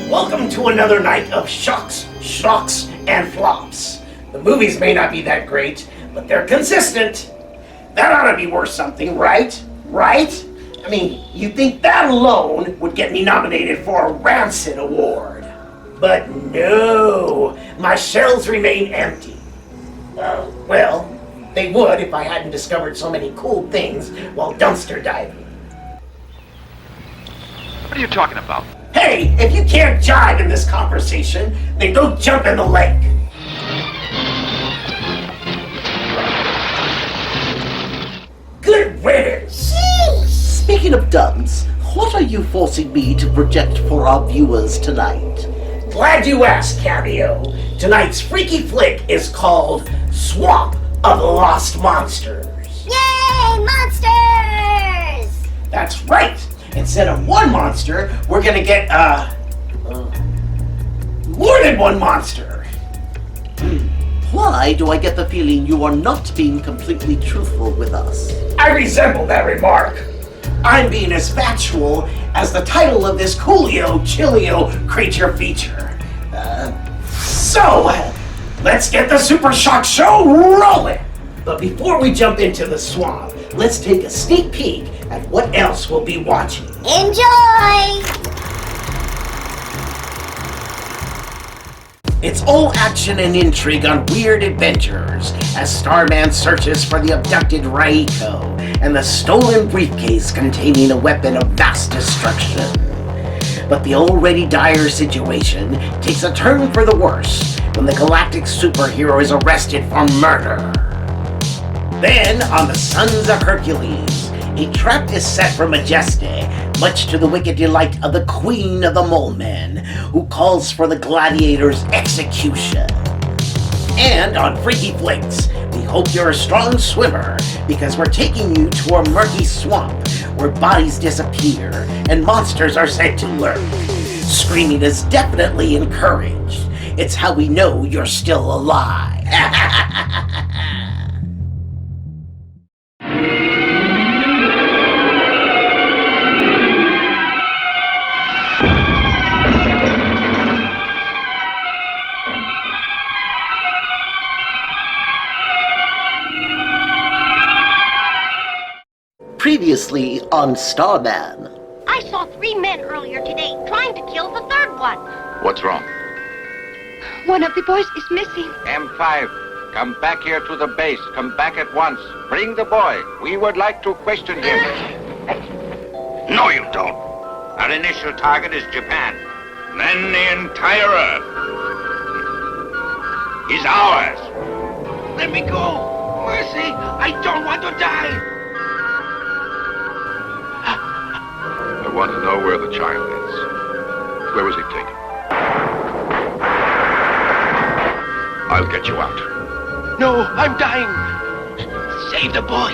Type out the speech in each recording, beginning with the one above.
Welcome to another night of shocks, shocks, and flops. The movies may not be that great, but they're consistent. That ought to be worth something, right? Right? I mean, you'd think that alone would get me nominated for a Rancid Award. But no, my shelves remain empty. Well, they would if I hadn't discovered so many cool things while dumpster diving. What are you talking about? Hey, if you can't jive in this conversation, then go jump in the lake. Good riddance. Speaking of duds, what are you forcing me to project for our viewers tonight? Glad you asked, Cameo. Tonight's freaky flick is called Swamp of the Lost Monsters. Yay, monsters! That's right. Instead of one monster, we're gonna get, more than one monster. Why do I get the feeling you are not being completely truthful with us? I resemble that remark. I'm being as factual as the title of this Coolio Chilio creature feature. So, let's get the Super Shock Show rolling. But before we jump into the swamp, let's take a sneak peek at what else we'll be watching. Enjoy! It's all action and intrigue on weird adventures as Starman searches for the abducted Raiko and the stolen briefcase containing a weapon of vast destruction. But the already dire situation takes a turn for the worse when the galactic superhero is arrested for murder. Then, on the Sons of Hercules, a trap is set for Majeste, much to the wicked delight of the Queen of the Mole Men, who calls for the gladiator's execution. And on Freaky Flicks, we hope you're a strong swimmer, because we're taking you to a murky swamp where bodies disappear and monsters are said to lurk. Screaming is definitely encouraged. It's how we know you're still alive. Previously on Starman. I saw 3 men earlier today trying to kill the third one. What's wrong? One of the boys is missing. M5, come back here to the base. Come back at once. Bring the boy. We would like to question him. No, you don't. Our initial target is Japan. Then the entire Earth is ours. Let me go. Mercy, I don't want to die. I want to know where the child is. Where was he taken? I'll get you out. No, I'm dying. Save the boy.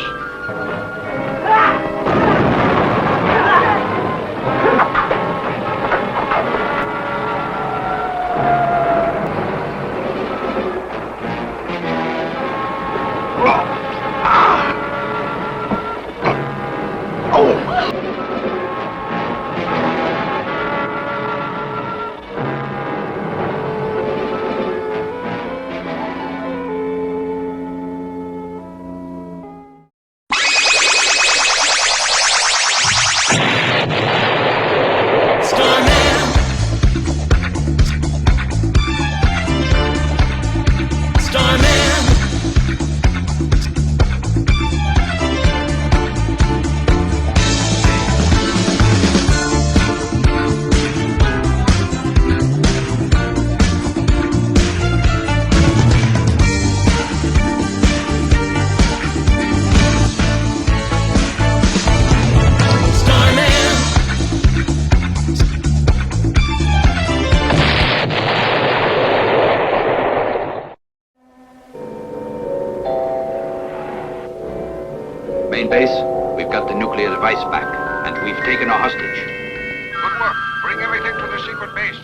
Main base, we've got the nuclear device back, and we've taken a hostage. Good work. Bring everything to the secret base.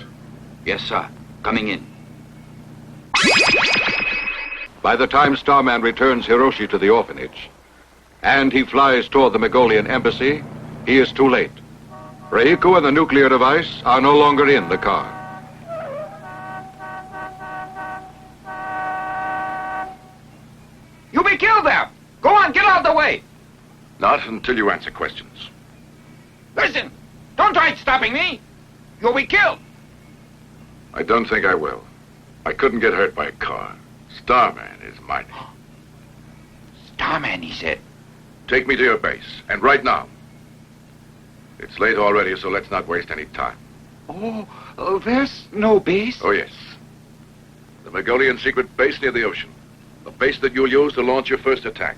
Yes, sir. Coming in. By the time Starman returns Hiroshi to the orphanage, and he flies toward the Mongolian embassy, he is too late. Reiko and the nuclear device are no longer in the car. You be killed there! Go on, get out of the way! Not until you answer questions. Listen! Don't try stopping me! You'll be killed! I don't think I will. I couldn't get hurt by a car. Starman is mine. Starman, he said. Take me to your base, and right now. It's late already, so let's not waste any time. Oh, there's no base? Oh, yes. The Mongolian secret base near the ocean. The base that you'll use to launch your first attack.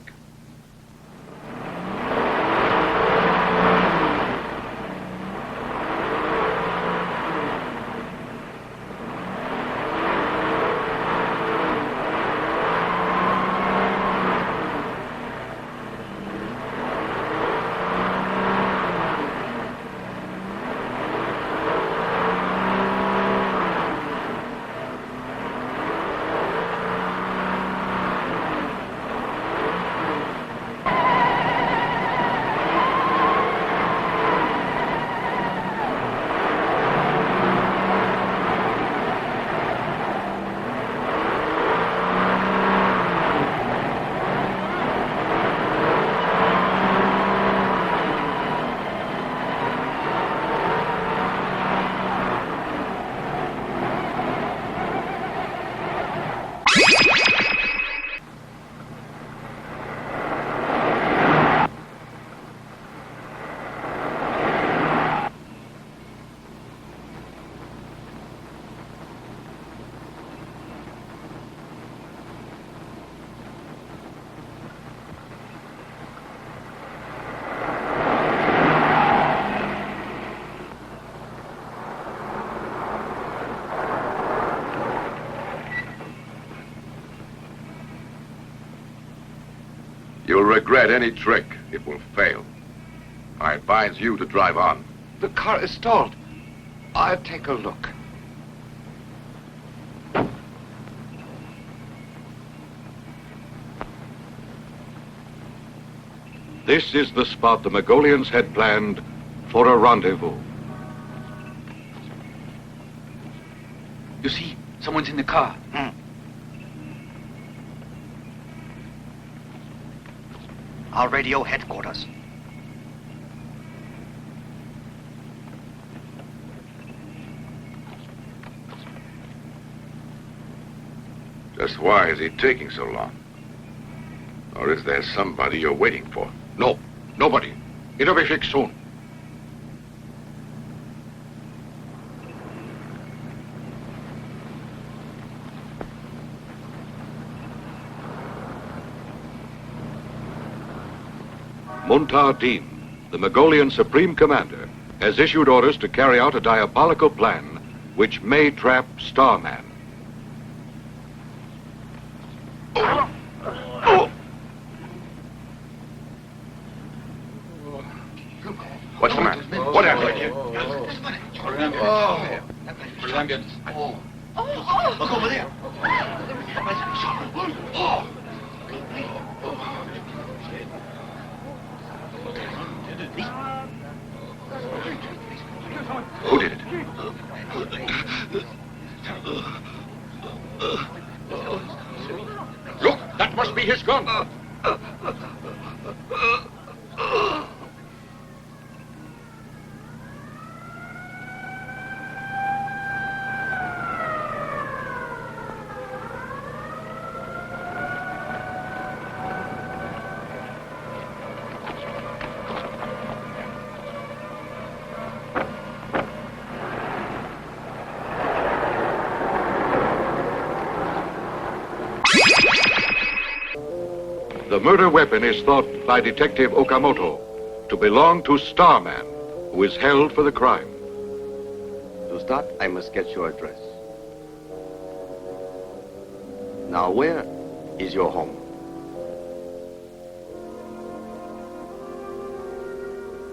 You'll regret any trick. It will fail. I advise you to drive on. The car is stalled. I'll take a look. This is the spot the Mongolians had planned for a rendezvous. You see, someone's in the car. I'll radio headquarters. Just why is he taking so long? Or is there somebody you're waiting for? No, nobody. It'll be fixed soon. Muntar Din, the Mongolian Supreme Commander, has issued orders to carry out a diabolical plan which may trap Starman. What's the matter? What happened here? Look over there. Who did it? Look, that must be his gun. The murder weapon is thought by Detective Okamoto to belong to Starman, who is held for the crime. To start, I must get your address. Now, where is your home?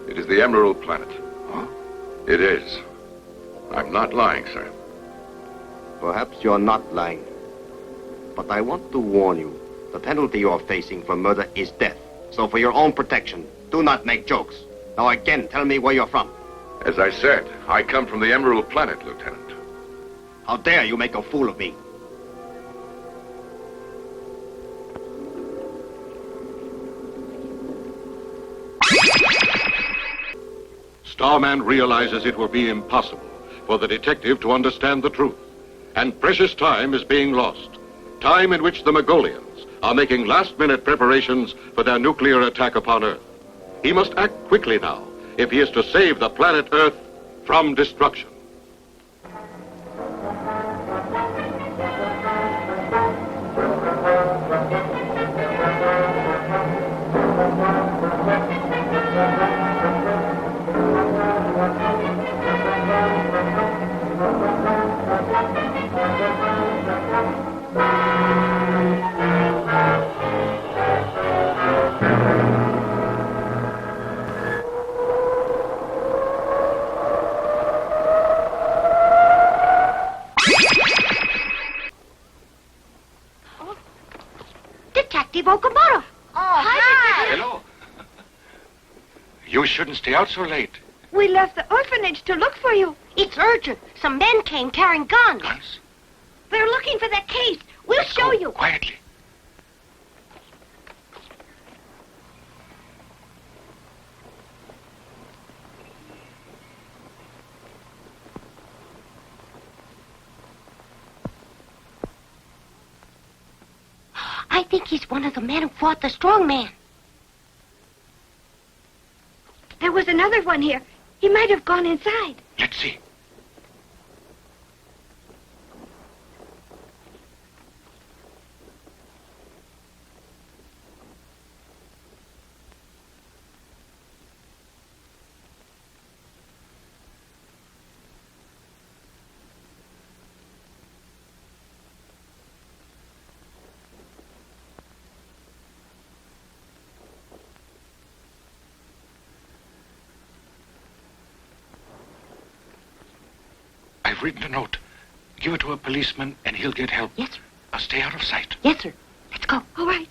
It is the Emerald Planet. Huh? It is. I'm not lying, sir. Perhaps you're not lying. But I want to warn you. The penalty you're facing for murder is death. So for your own protection, do not make jokes. Now again, tell me where you're from. As I said, I come from the Emerald Planet, Lieutenant. How dare you make a fool of me? Starman realizes it will be impossible for the detective to understand the truth, and precious time is being lost. Time in which the Mongolians are making last-minute preparations for their nuclear attack upon Earth. He must act quickly now if he is to save the planet Earth from destruction. Detective Okamoto. Hi. Hello. You shouldn't stay out so late. We left the orphanage to look for you. It's urgent. Some men came carrying guns. Guns? They're looking for that case. We'll show you. Quietly. I think he's one of the men who fought the strong man. There was another one here. He might have gone inside. Let's see. I've written a note. Give it to a policeman and he'll get help. Yes, sir. Now stay out of sight. Yes, sir. Let's go. All right.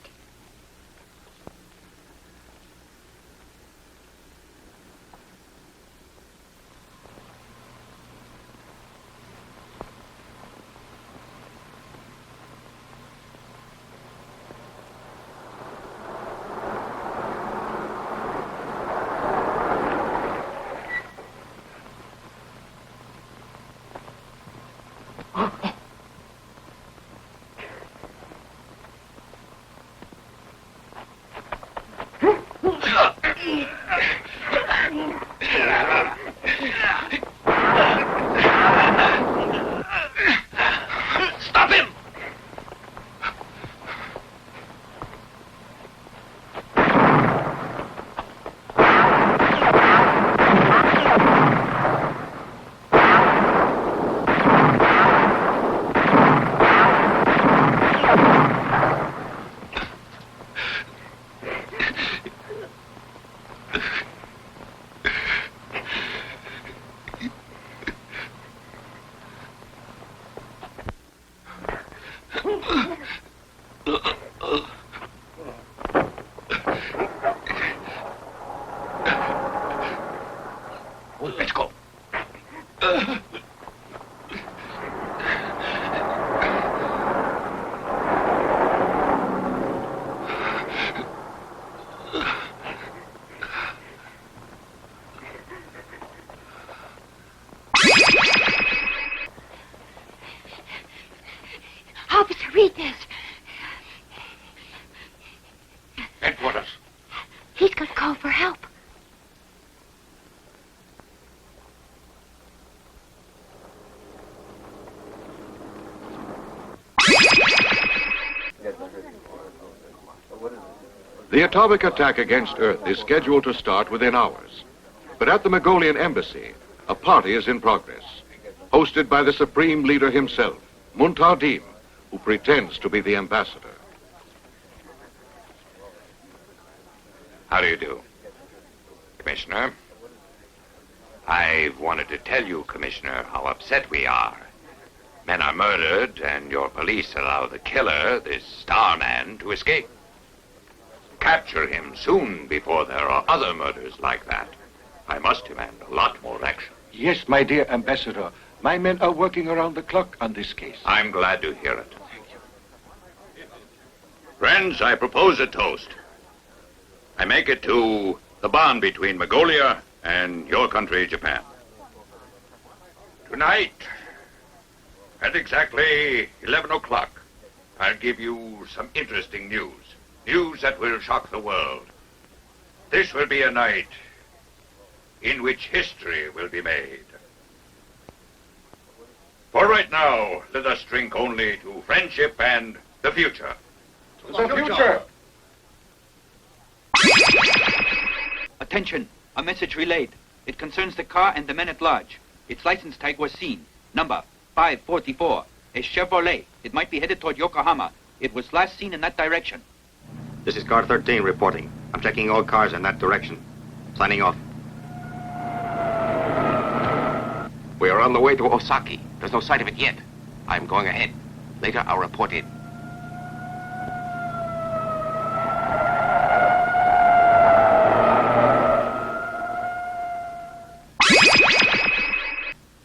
Stop him! Let's go. Officer, read this. Headquarters. He's going to call for help. The atomic attack against Earth is scheduled to start within hours. But at the Mongolian embassy, a party is in progress, hosted by the supreme leader himself, Muntadim, who pretends to be the ambassador. How do you do? Commissioner, I've wanted to tell you, Commissioner, how upset we are. Men are murdered, and your police allow the killer, this Starman, to escape. Capture him soon before there are other murders like that. I must demand a lot more action. Yes, my dear Ambassador. My men are working around the clock on this case. I'm glad to hear it. Thank you. Friends, I propose a toast. I make it to the bond between Mongolia and your country, Japan. Tonight, at exactly 11 o'clock, I'll give you some interesting news. News that will shock the world. This will be a night in which history will be made. For right now, let us drink only to friendship and the future. To the future! Attention, a message relayed. It concerns the car and the men at large. Its license tag was seen. Number 544. A Chevrolet. It might be headed toward Yokohama. It was last seen in that direction. This is car 13 reporting. I'm checking all cars in that direction. Signing off. We are on the way to Osaki. There's no sight of it yet. I'm going ahead. Later, I'll report in.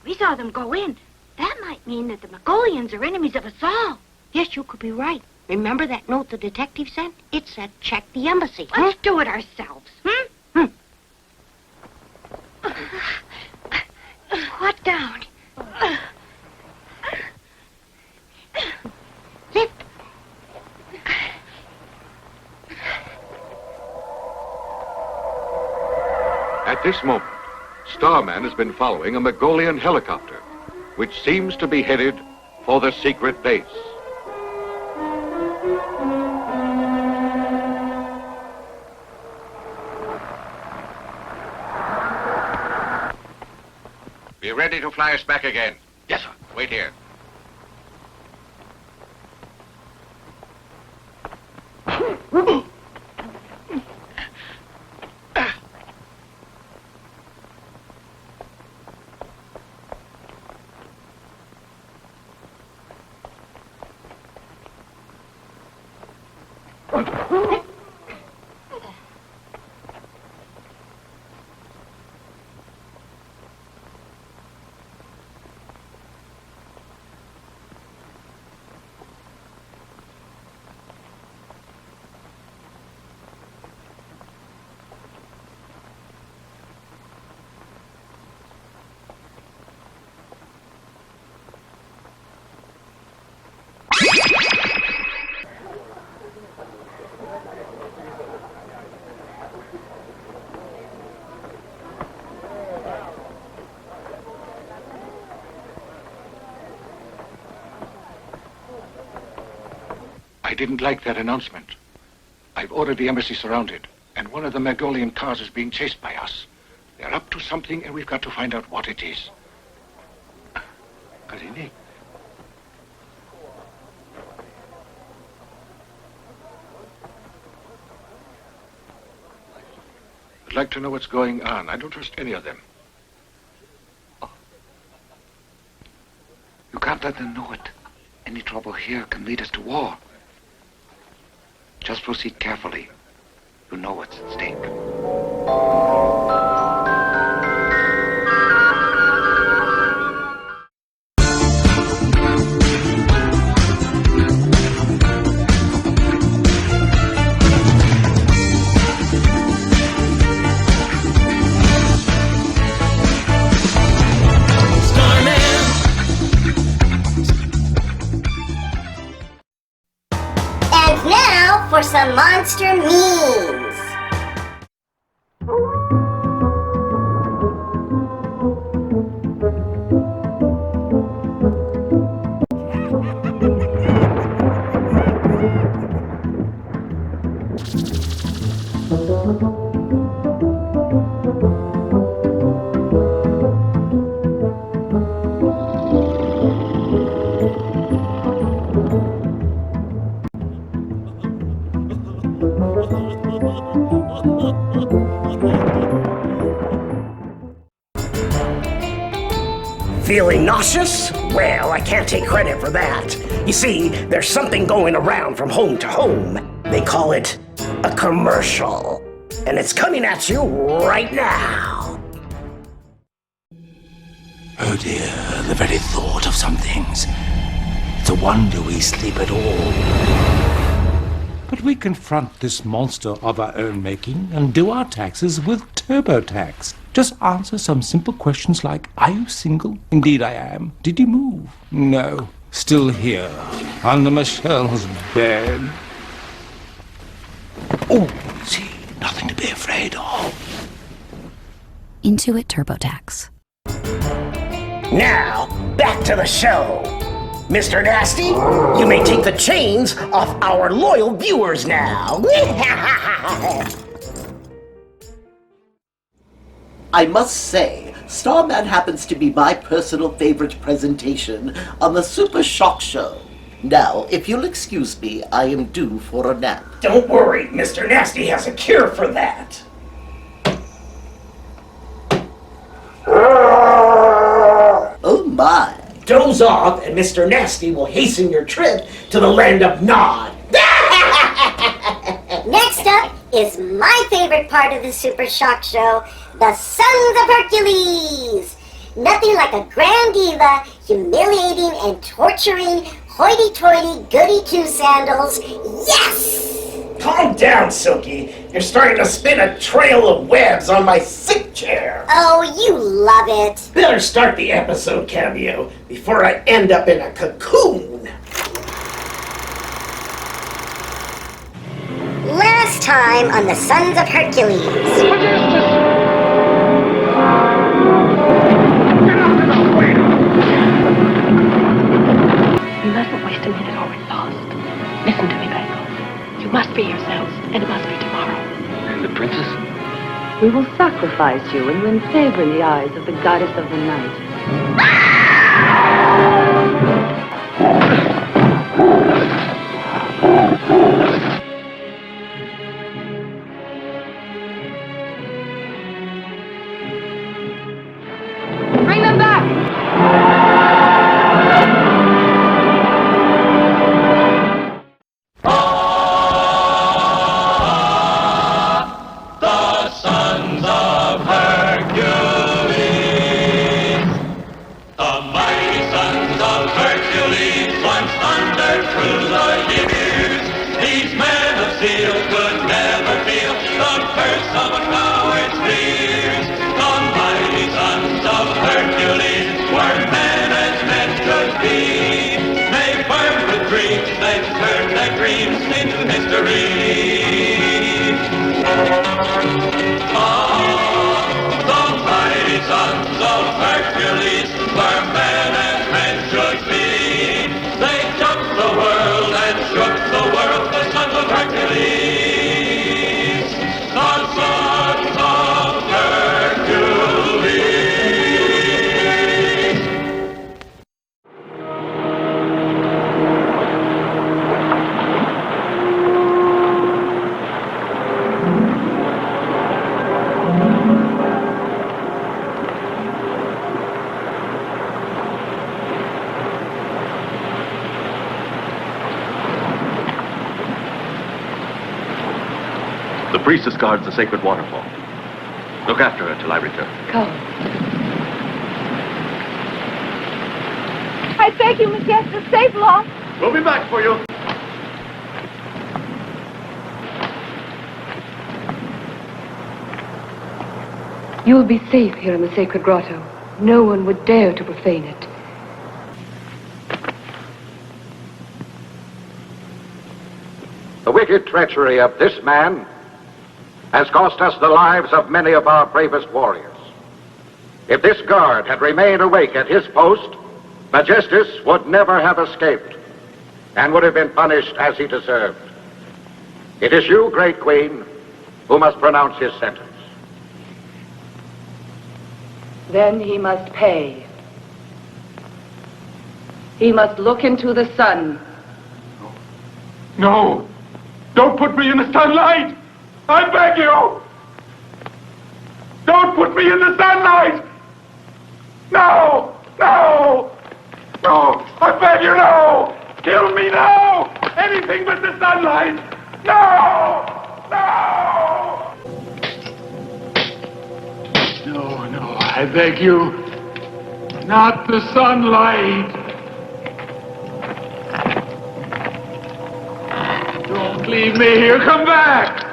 We saw them go in. That might mean that the Mongolians are enemies of us all. Yes, you could be right. Remember that note the detective sent? It said, check the embassy. Let's do it ourselves. Squat down. Lift. At this moment, Starman has been following a Mongolian helicopter, which seems to be headed for the secret base. Be ready to fly us back again. Yes, sir. Wait here. I didn't like that announcement. I've ordered the embassy surrounded, and one of the Mongolian cars is being chased by us. They're up to something, and we've got to find out what it is. Karini? I'd like to know what's going on. I don't trust any of them. Oh. You can't let them know it. Any trouble here can lead us to war. Just proceed carefully. You know what's at stake. For some monster memes. Feeling nauseous? Well, I can't take credit for that. You see, there's something going around from home to home. They call it a commercial. And it's coming at you right now. Oh dear, the very thought of some things. It's a wonder we sleep at all. But we confront this monster of our own making and do our taxes with TurboTax. Just answer some simple questions like, are you single? Indeed I am. Did you move? No. Still here, under Michelle's bed. Oh, see, nothing to be afraid of. Intuit TurboTax. Now, back to the show. Mr. Nasty, you may take the chains off our loyal viewers now. I must say, Starman happens to be my personal favorite presentation on the Super Shock Show. Now, if you'll excuse me, I am due for a nap. Don't worry, Mr. Nasty has a cure for that. Oh my. Doze off, and Mr. Nasty will hasten your trip to the land of Nod. Next up is my favorite part of the Super Shock Show, the Sons of Hercules. Nothing like a grand diva humiliating and torturing hoity-toity goody-two-sandals. Yes! Calm down, Silky. You're starting to spin a trail of webs on my sick chair. Oh, you love it. Better start the episode, Cameo, before I end up in a cocoon. Last time on the Sons of Hercules. You mustn't waste a minute or we're lost. Listen to me, Bangle. You must be yourselves, and it must be tomorrow. And the princess? We will sacrifice you and win favor in the eyes of the goddess of the night. Bring them back! The priestess guards the sacred waterfall. Look after her till I return. Go. I beg you, Monsieur, to save Law. We'll be back for you. You will be safe here in the sacred grotto. No one would dare to profane it. The wicked treachery of this man has cost us the lives of many of our bravest warriors. If this guard had remained awake at his post, Majestus would never have escaped and would have been punished as he deserved. It is you, great queen, who must pronounce his sentence. Then he must pay. He must look into the sun. No! Don't put me in the sunlight! I beg you! Don't put me in the sunlight! No! No! have you know? Kill me now! Anything but the sunlight! No! No! No, I beg you. Not the sunlight. Don't leave me here. Come back!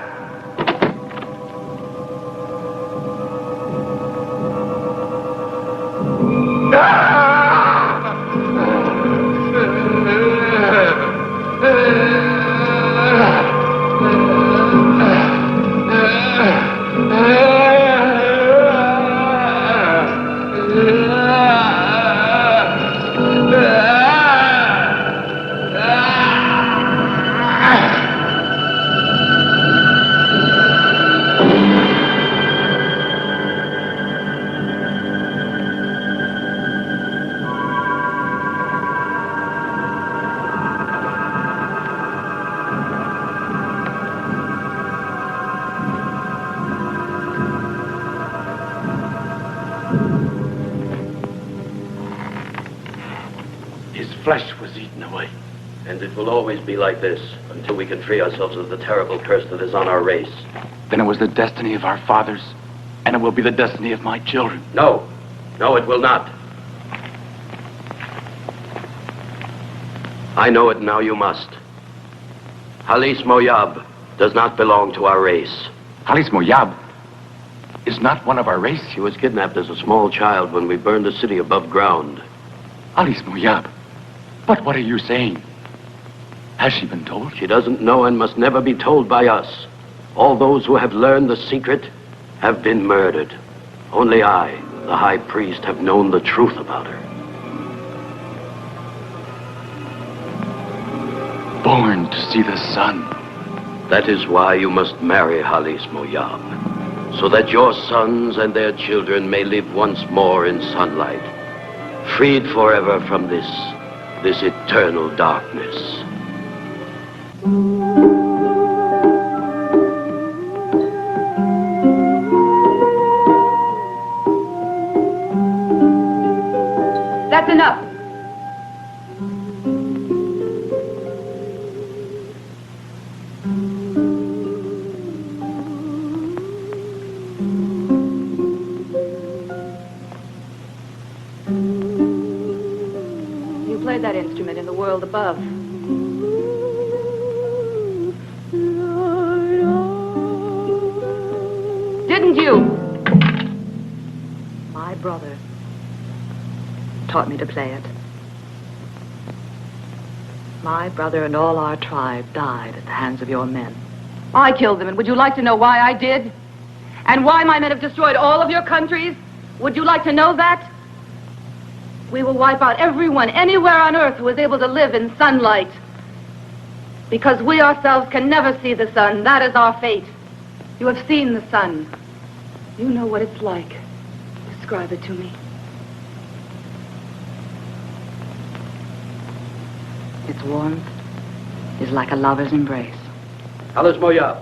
Flesh was eaten away. And it will always be like this until we can free ourselves of the terrible curse that is on our race. Then it was the destiny of our fathers, and it will be the destiny of my children. No. No, it will not. I know it now, you must. Halis Moyab does not belong to our race. Halis Moyab is not one of our race. She was kidnapped as a small child when we burned the city above ground. Halis Moyab? But what are you saying? Has she been told? She doesn't know and must never be told by us. All those who have learned the secret have been murdered. Only I, the High Priest, have known the truth about her. Born to see the sun. That is why you must marry Halis Moyab, so that your sons and their children may live once more in sunlight, freed forever from this eternal darkness. That's enough. That instrument in the world above. Didn't you? My brother taught me to play it. My brother and all our tribe died at the hands of your men. I killed them, and would you like to know why I did? And why my men have destroyed all of your countries? Would you like to know that? We will wipe out everyone anywhere on Earth who is able to live in sunlight. Because we ourselves can never see the sun. That is our fate. You have seen the sun. You know what it's like. Describe it to me. Its warmth is like a lover's embrace. Halis Moyab,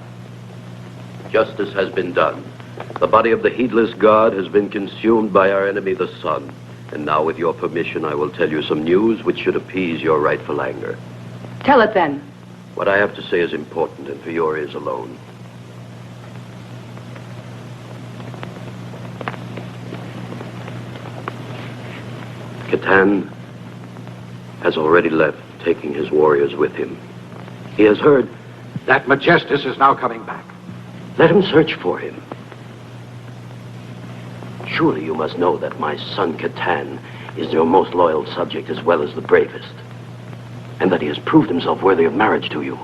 justice has been done. The body of the heedless god has been consumed by our enemy, the sun. And now, with your permission, I will tell you some news which should appease your rightful anger. Tell it then. What I have to say is important, and for your ears alone. Catan has already left, taking his warriors with him. He has heard that Majestus is now coming back. Let him search for him. Surely you must know that my son Catan is your most loyal subject as well as the bravest, and that he has proved himself worthy of marriage to you.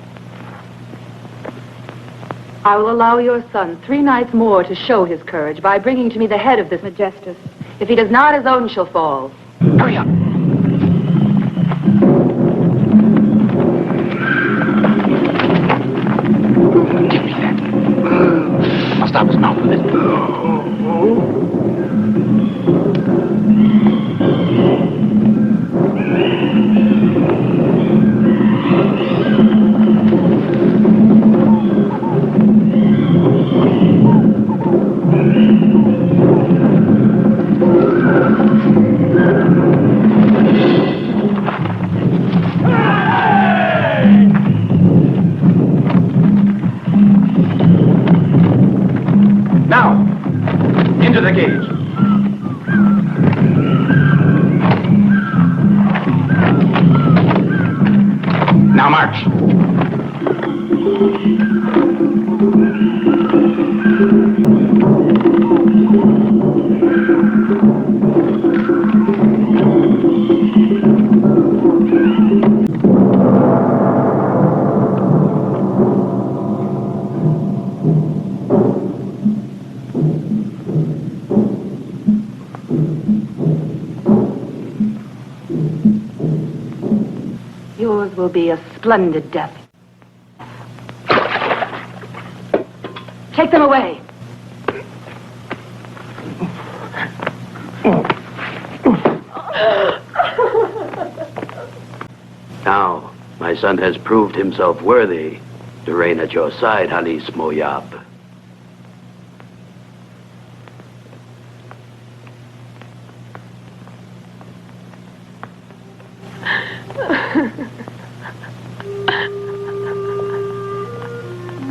I will allow your son 3 nights more to show his courage by bringing to me the head of this Majestus. If he does not, his own shall fall. Hurry up! Give me that. I'll stop his mouth with it. Into the gauge. Now march. Yours will be a splendid death. Take them away. Now, my son has proved himself worthy to reign at your side, Halis Moyab.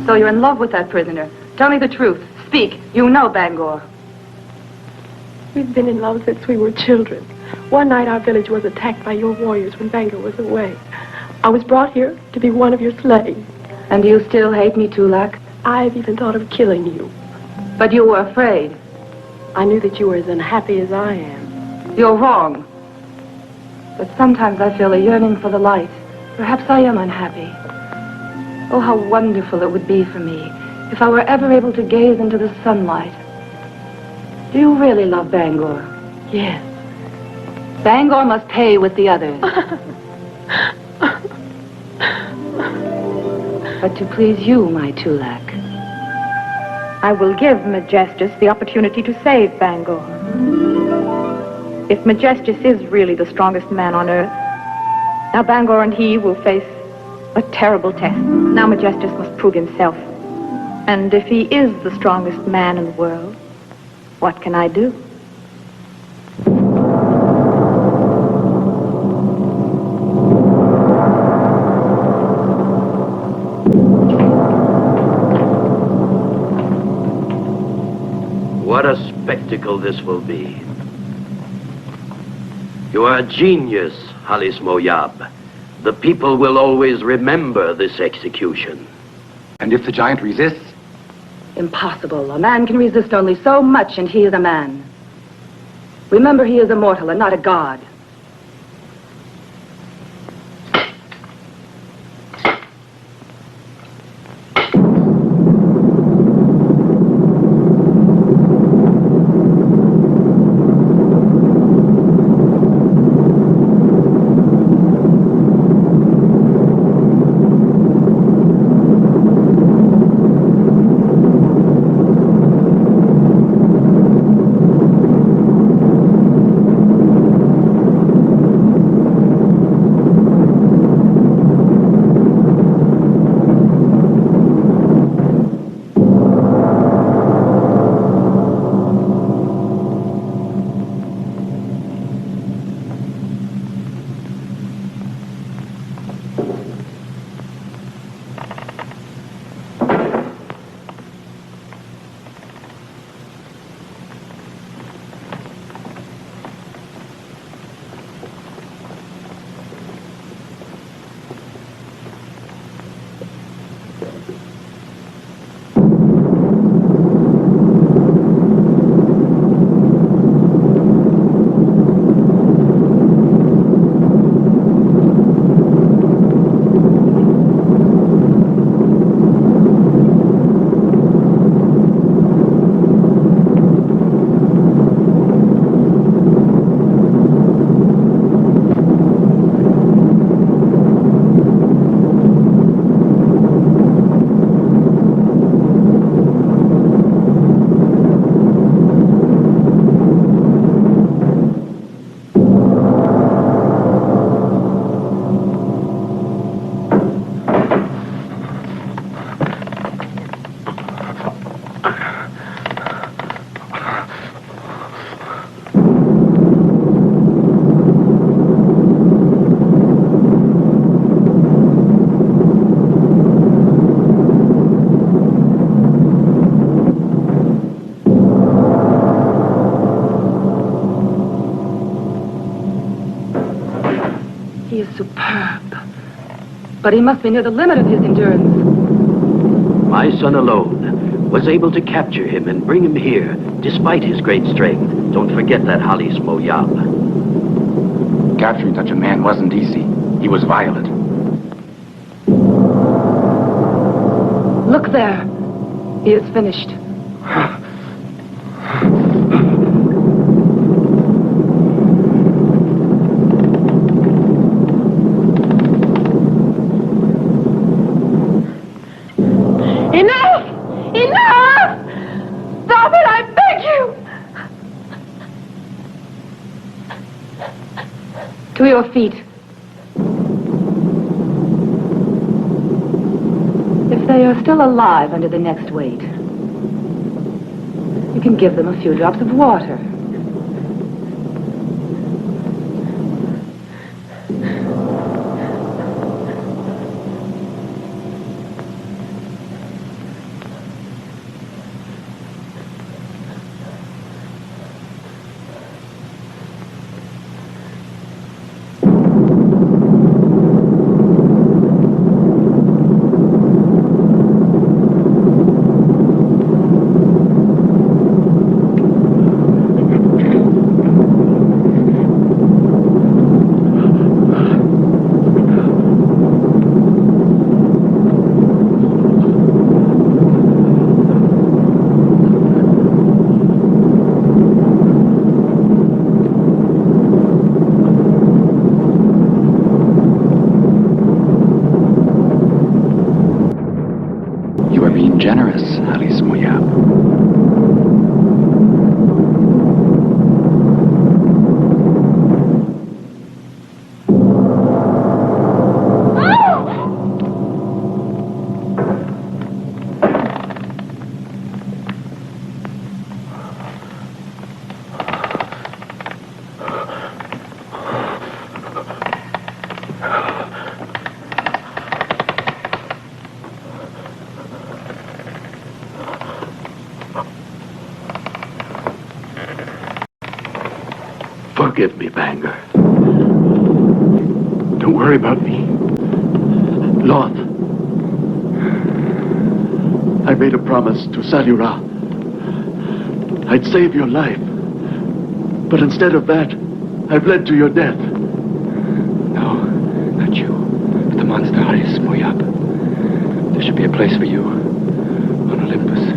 So you're in love with that prisoner. Tell me the truth. Speak. You know Bangor. We've been in love since we were children. One night our village was attacked by your warriors when Bangor was away. I was brought here to be one of your slaves. And do you still hate me, Tulak? I've even thought of killing you. But you were afraid. I knew that you were as unhappy as I am. You're wrong. But sometimes I feel a yearning for the light. Perhaps I am unhappy. Oh, how wonderful it would be for me if I were ever able to gaze into the sunlight. Do you really love Bangor? Yes. Bangor must pay with the others. But to please you, my Tulak. I will give Majestus the opportunity to save Bangor. If Majestus is really the strongest man on earth, now Bangor and he will face a terrible test. Now Majestus must prove himself. And if he is the strongest man in the world, what can I do? What a spectacle this will be. You are a genius, Halis Moyab. The people will always remember this execution. And if the giant resists? Impossible. A man can resist only so much, and he is a man. Remember, he is immortal and not a god. He is superb. But he must be near the limit of his endurance. My son alone was able to capture him and bring him here, despite his great strength. Don't forget that, Halis Moyab. Capturing such a man wasn't easy. He was violent. Look there. He is finished. Enough! Enough! Stop it, I beg you! To your feet. If they are still alive under the next weight, you can give them a few drops of water. Generous, Halis Moyab. Forgive me, Banger. Don't worry about me. Lord, I made a promise to Salura. I'd save your life. But instead of that, I've led to your death. No, not you. But the monster, Halis Moyab. There should be a place for you on Olympus,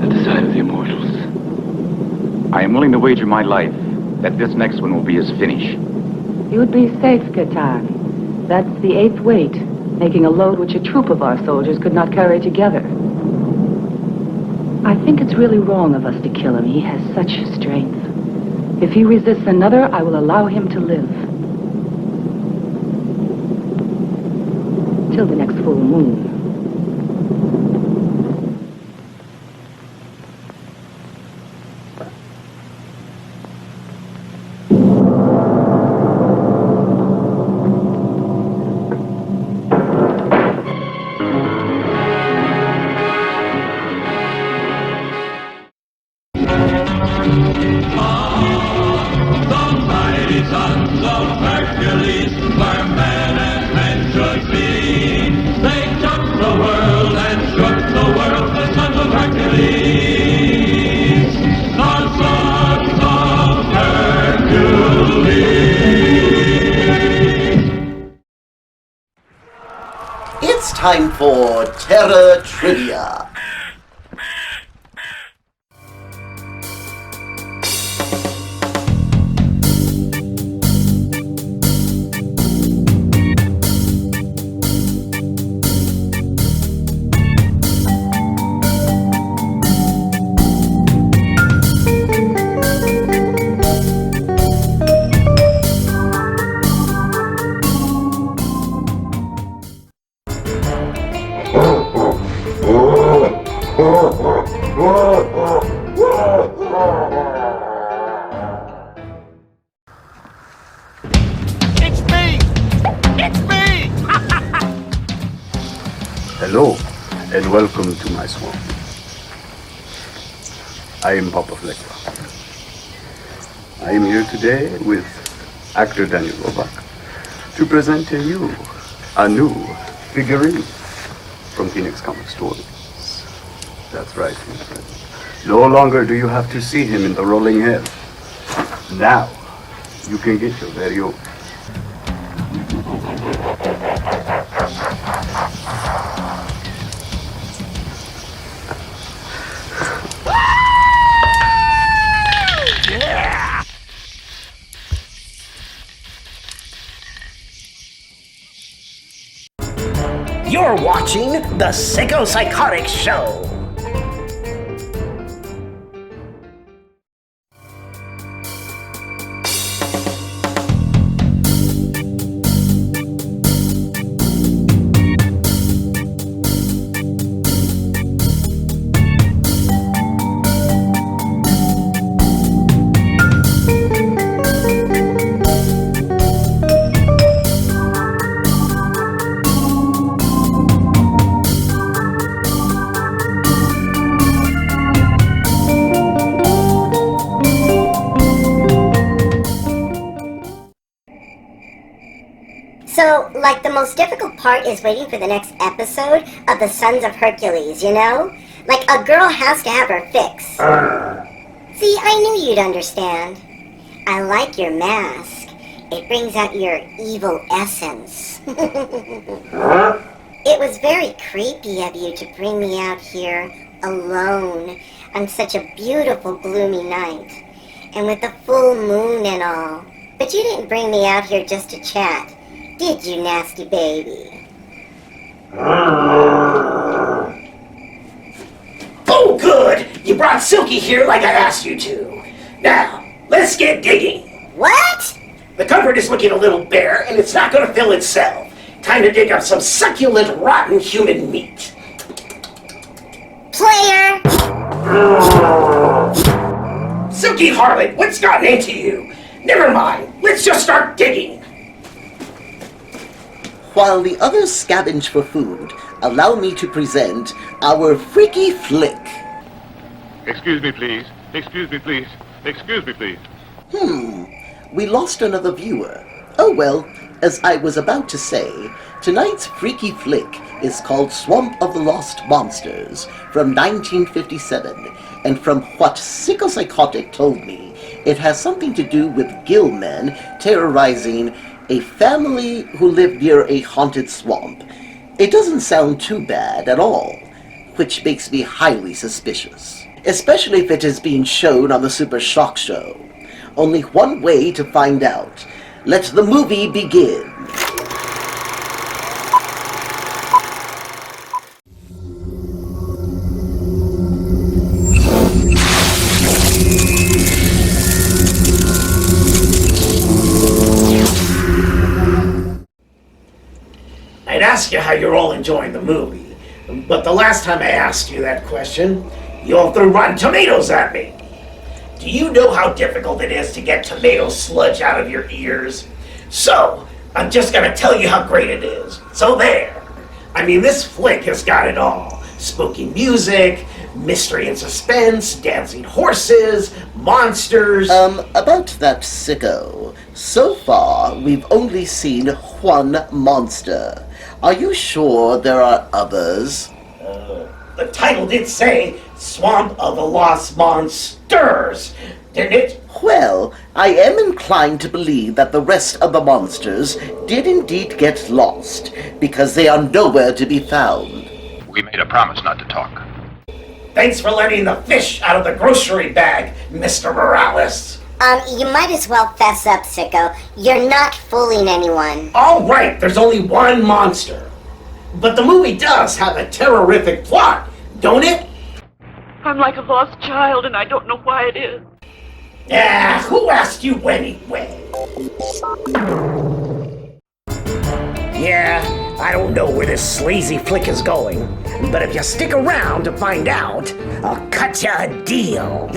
at the side of the immortals. I am willing to wager my life that this next one will be his finish. You'd be safe, Catan. That's the 8th weight, making a load which a troop of our soldiers could not carry together. I think it's really wrong of us to kill him. He has such strength. If he resists another, I will allow him to live. Till the next full moon. It's time for Terror Trivia. Hello, and welcome to my swamp. I am Papa Fleckbach. I am here today with actor Daniel Roebuck to present to you a new figurine from Phoenix Comic Stories. That's right, my friend. No longer do you have to see him in the rolling head. Now, you can get your very own. Yeah! You're watching the Sicko-Psychotic Show. So, like, the most difficult part is waiting for the next episode of the Sons of Hercules, you know? Like, a girl has to have her fix. See, I knew you'd understand. I like your mask. It brings out your evil essence. It was very creepy of you to bring me out here alone on such a beautiful, gloomy night. And with the full moon and all. But you didn't bring me out here just to chat. Did you, nasty baby? Oh, good! You brought Silky here like I asked you to. Now, let's get digging. What? The cupboard is looking a little bare, and it's not going to fill itself. Time to dig up some succulent, rotten human meat. Player! Silky harlot, what's gotten into you? Never mind, let's just start digging. While the others scavenge for food, allow me to present our freaky flick. Excuse me, please. Excuse me, please. Excuse me, please. We lost another viewer. Oh well, as I was about to say, tonight's freaky flick is called Swamp of the Lost Monsters from 1957, and from what Sicko-Psychotic told me, it has something to do with gill men terrorizing a family who lived near a haunted swamp. It doesn't sound too bad at all, which makes me highly suspicious. Especially if it is being shown on the Super Shock Show. Only one way to find out. Let the movie begin. I'd ask you how you're all enjoying the movie, but the last time I asked you that question, you all threw rotten tomatoes at me. Do you know how difficult it is to get tomato sludge out of your ears? So, I'm just gonna tell you how great it is. So there. I mean, this flick has got it all. Spooky music, mystery and suspense, dancing horses, monsters. About that, Sicko. So far, we've only seen one monster. Are you sure there are others? The title did say Swamp of the Lost Monsters, didn't it? Well, I am inclined to believe that the rest of the monsters did indeed get lost, because they are nowhere to be found. We made a promise not to talk. Thanks for letting the fish out of the grocery bag, Mr. Morales. You might as well fess up, Sicko. You're not fooling anyone. All right, there's only one monster. But the movie does have a terrorific plot, don't it? I'm like a lost child, and I don't know why it is. Who asked you anyway? Yeah, I don't know where this sleazy flick is going, but if you stick around to find out, I'll cut you a deal.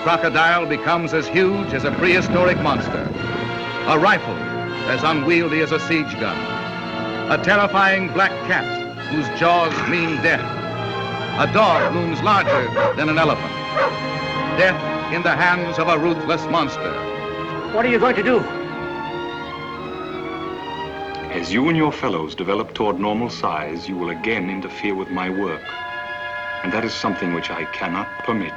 crocodile becomes as huge as a prehistoric monster. A rifle as unwieldy as a siege gun. A terrifying black cat whose jaws mean death. A dog looms larger than an elephant. Death in the hands of a ruthless monster. What are you going to do? As you and your fellows develop toward normal size, you will again interfere with my work. And that is something which I cannot permit.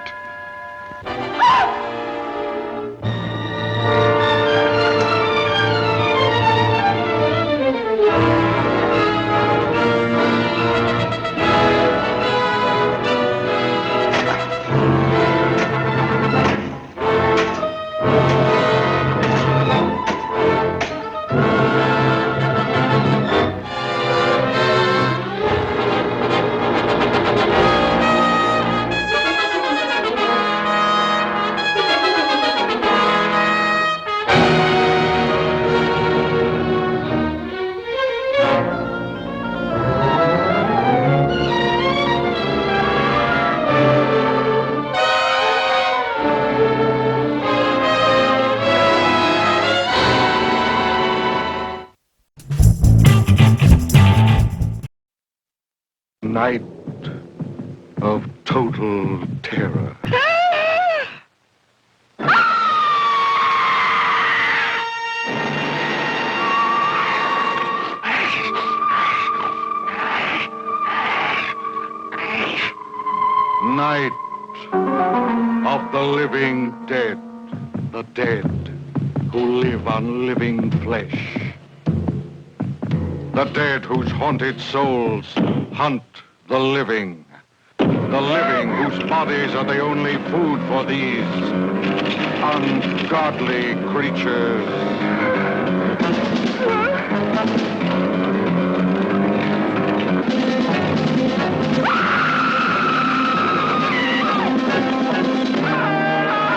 Night of total terror. Night of the living dead, the dead who live on living flesh. The dead whose haunted souls hunt the living whose bodies are the only food for these ungodly creatures.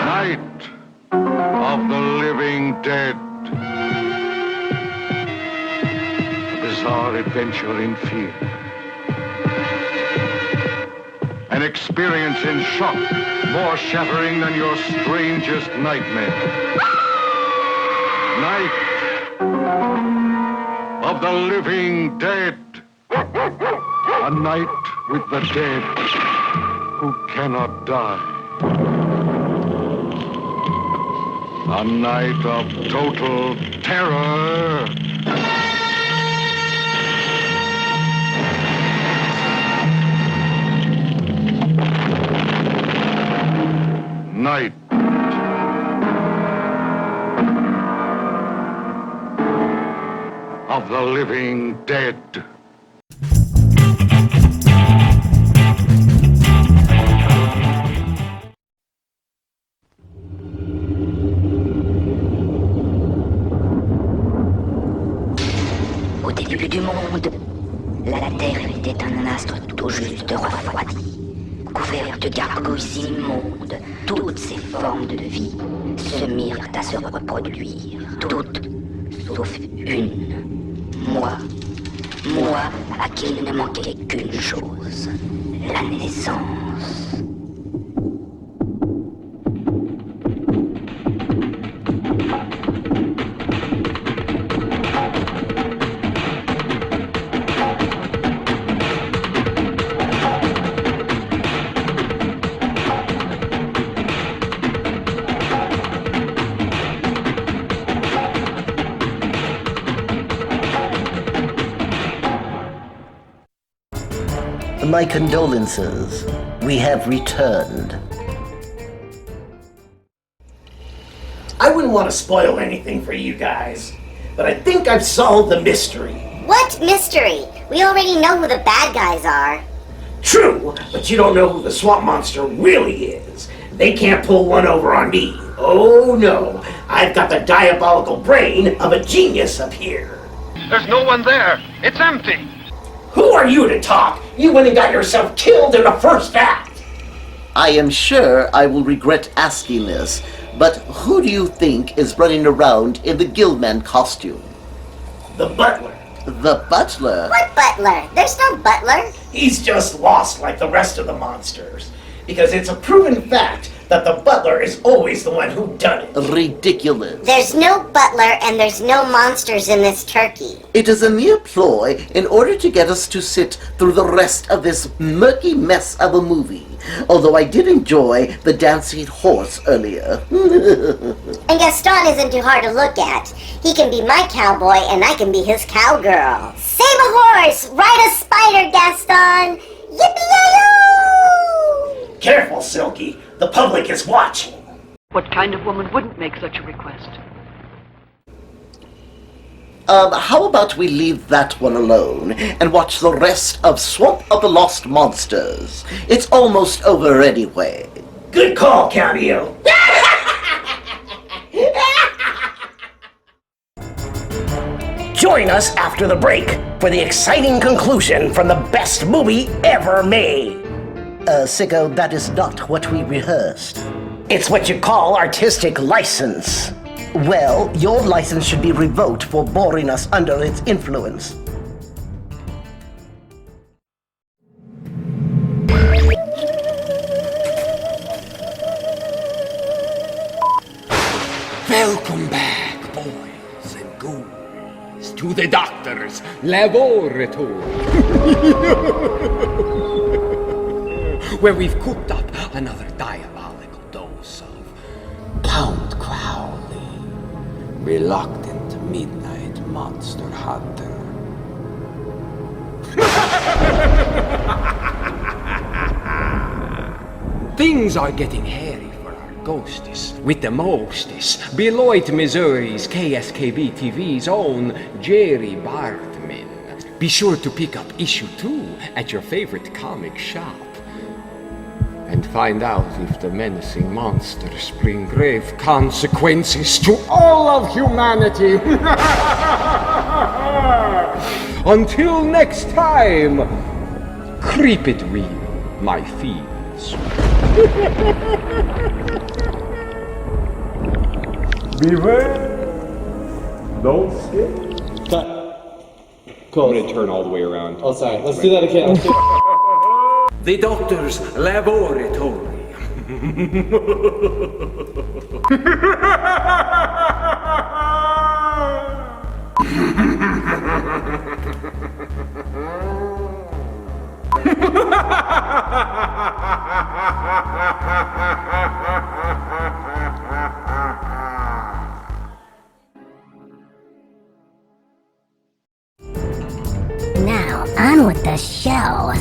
Night of the living dead. Bizarre adventure in fear. An experience in shock, more shattering than your strangest nightmare. Night of the living dead. A night with the dead who cannot die. A night of total terror. Night of the living dead. Au début du monde, la Terre était un astre tout juste refroidi. Couvert de gargouilles immondes, toutes ces formes de vie se mirent à se reproduire. Toutes, sauf une. Moi à qui il ne manquait qu'une chose, la naissance. My condolences. We have returned. I wouldn't want to spoil anything for you guys, but I think I've solved the mystery. What mystery? We already know who the bad guys are. True, but you don't know who the swamp monster really is. They can't pull one over on me. Oh no, I've got the diabolical brain of a genius up here. There's no one there. It's empty. Who are you to talk? You went and got yourself killed in the first act. I am sure I will regret asking this, but who do you think is running around in the Guildman costume? The butler. The butler? What butler? There's no butler. He's just lost like the rest of the monsters. Because it's a proven fact that the butler is always the one who done it. Ridiculous. There's no butler and there's no monsters in this turkey. It is a mere ploy in order to get us to sit through the rest of this murky mess of a movie. Although I did enjoy the dancing horse earlier. And Gaston isn't too hard to look at. He can be my cowboy and I can be his cowgirl. Save a horse! Ride a spider, Gaston! Yippee-yi-yo! Careful, Silky. The public is watching. What kind of woman wouldn't make such a request? How about we leave that one alone and watch the rest of Swamp of the Lost Monsters? It's almost over anyway. Good call, Cameo. Join us after the break for the exciting conclusion from the best movie ever made. Sicko, that is not what we rehearsed. It's what you call artistic license. Well, your license should be revoked for boring us under its influence. Welcome back, boys and ghouls, to the doctor's laboratory, where we've cooked up another diabolical dose of Count Crowley, reluctant midnight monster hunter. Things are getting hairy for our ghosties, with the mostest, Beloit, Missouri's KSKB TV's own Jerry Bartman. Be sure to pick up issue 2 at your favorite comic shop. And find out if the menacing monsters bring grave consequences to all of humanity. Until next time, creep it real, my thieves. Beware. Don't skip. Cool. I'm gonna turn all the way around. Oh, sorry. Let's do that again. The doctor's laboratory. Now, on with the show.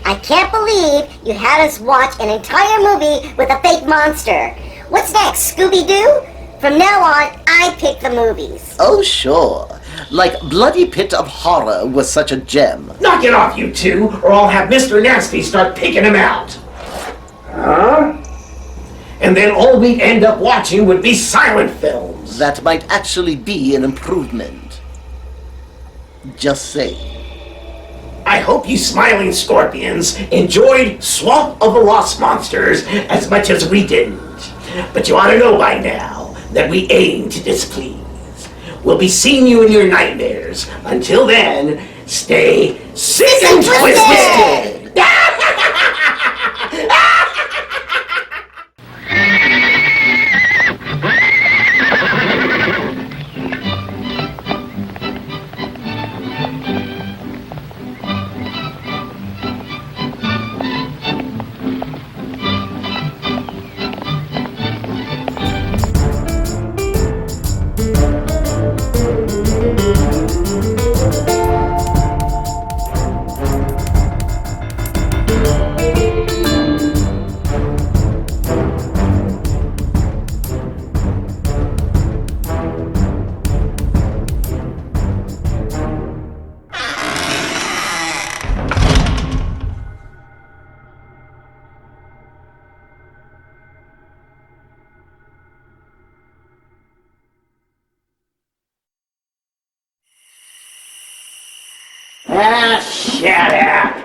I can't believe you had us watch an entire movie with a fake monster. What's next, Scooby-Doo? From now on, I pick the movies. Oh, sure. Like Bloody Pit of Horror was such a gem. Knock it off, you two, or I'll have Mr. Nasty start picking him out. Huh? And then all we'd end up watching would be silent films. That might actually be an improvement. Just saying. I hope you smiling scorpions enjoyed Swamp of the Lost Monsters as much as we didn't. But you ought to know by now that we aim to displease. We'll be seeing you in your nightmares. Until then, stay sick and twisted! Shut up!